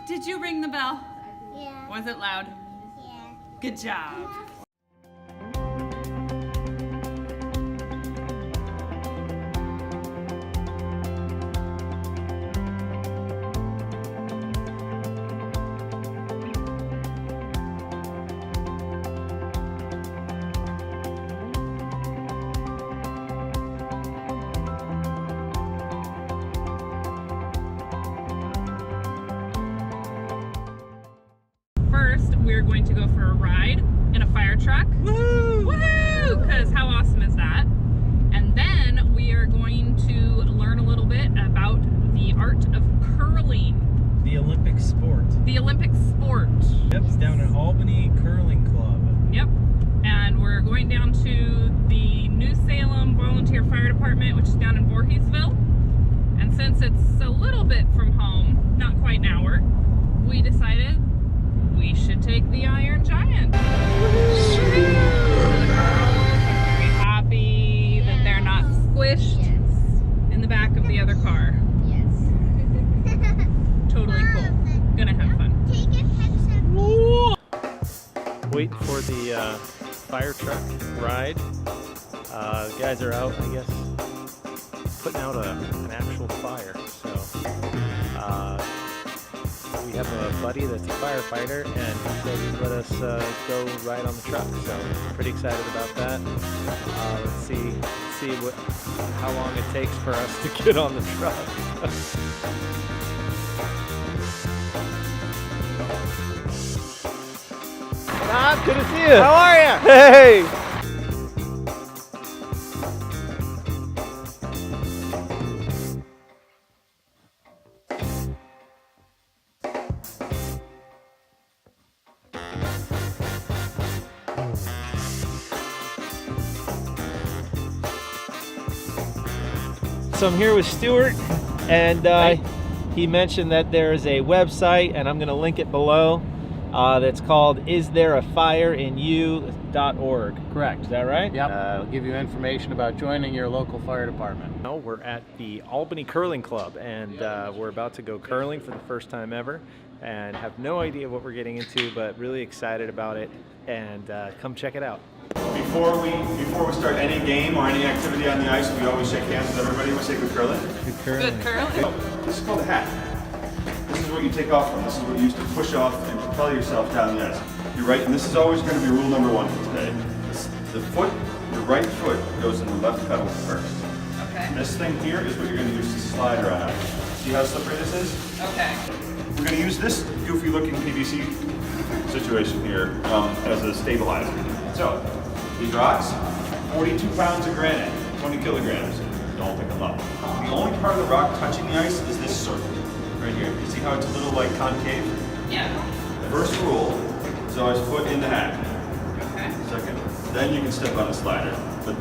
Did you ring the bell? Yeah. Was it loud? Yeah. Good job. First, we're going to go for a ride in a fire truck. Woo! Woo! Because how awesome is that? And then we are going to learn a little bit about the art of curling. The Olympic sport. The Olympic sport. Yep, it's down at Albany Curling Club. Yep. And we're going down to the New Salem Volunteer Fire Department, which is down in Voorheesville. And since it's a little bit from home, not quite an hour, we decided we should take the Iron Giant. The girls are very happy that they're not squished in the back of the other car. Yes. Totally cool. Gonna have fun. Take a picture. Wait for the fire truck ride. The guys are out, I guess, putting out an actual fire. So we have a buddy that's a firefighter, and he said he'd let us go ride on the truck. So pretty excited about that. Let's see how long it takes for us to get on the truck. Bob, good to see you. How are you? Hey. So I'm here with Stuart, and he mentioned that there is a website, and I'm going to link it below, that's called istthereafireinYou.org. Correct. Is that right? Yep. It'll give you information about joining your local fire department. Now we're at the Albany Curling Club, and we're about to go curling for the first time ever, and have no idea what we're getting into, but really excited about it, and come check it out. Before we start any game or any activity on the ice, we always shake hands with everybody. We say good curling. Good curling. Good curling. This is called a hat. This is what you take off from. This is what you use to push off and propel yourself down the ice. You're right, and this is always going to be rule number one for today. The foot, your right foot, goes in the left pedal first. Okay. This thing here is what you're going to use to slide around ice. See how slippery this is? Okay. We're going to use this goofy looking PVC situation here as a stabilizer. So, these rocks, 42 pounds of granite, 20 kilograms. Don't pick them up. The only part of the rock touching the ice is this circle, right here. You see how it's a little like concave? Yeah. First rule is always foot in the hat. Okay. Second, then you can step on the slider. But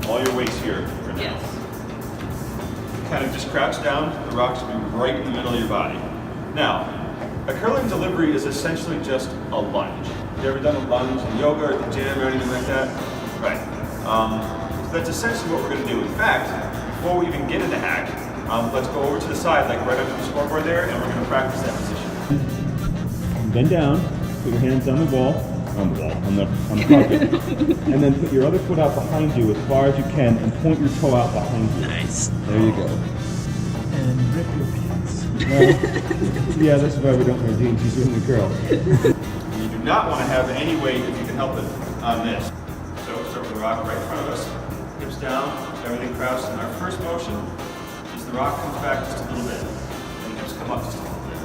all your weight's here for now. Yes. Kind of just crouch down, the rock should be right in the middle of your body. Now, a curling delivery is essentially just a lunge. Have you ever done a lunge in yoga or at the gym or anything like that? Right. So that's essentially what we're going to do. In fact, before we even get in the hack, let's go over to the side, like right under the scoreboard there, and we're going to practice that position. Bend down, put your hands on the wall, on the carpet, and then put your other foot out behind you as far as you can, and point your toe out behind you. Nice. There you go. And rip your pants. Yeah, that's why we don't wear jeans. She's doing the curl. You do not want to have any weight, if you can help it, on this. So start with the rock right in front of us, hips down, everything crouched. And our first motion is the rock comes back just a little bit, and the hips come up just a little bit.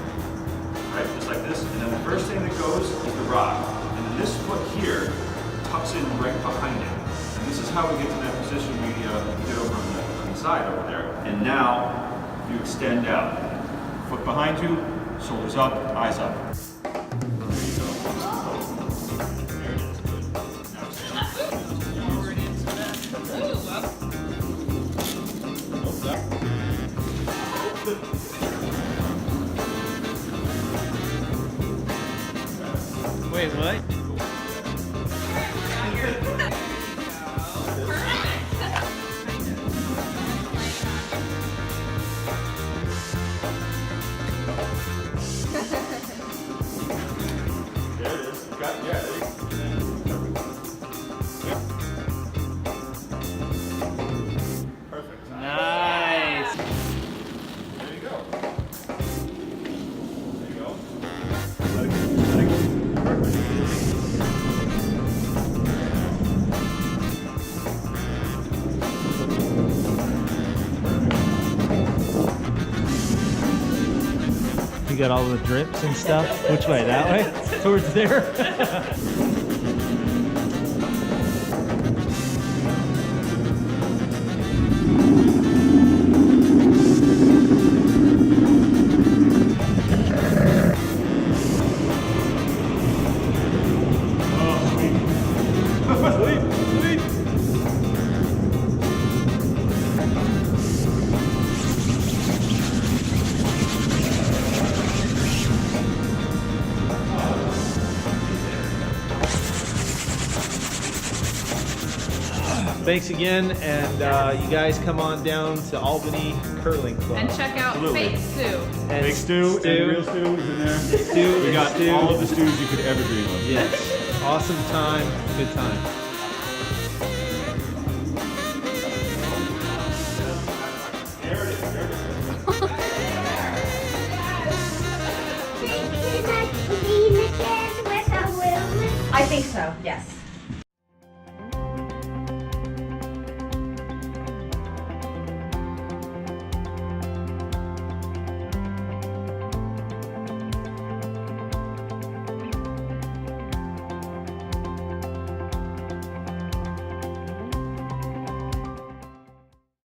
Right, just like this. And then the first thing that goes is the rock. And then this foot here tucks in right behind it. And this is how we get to that position we get over on the side over there. And now you extend out. Foot behind you, shoulders up, eyes up. There you go. There it is. Good. Now stand up. Forward into that. Ooh, up. Wait, what? Perfect. You got all the drips and stuff. Which way? That way? Towards there? Thanks again, and you guys come on down to Albany Curling Club. And check out Fake Stew. And Big stew and real stew is in there. Stew, We got stew. all of the stews you could ever dream of. Yes. Awesome time. Good time. I think so, yes.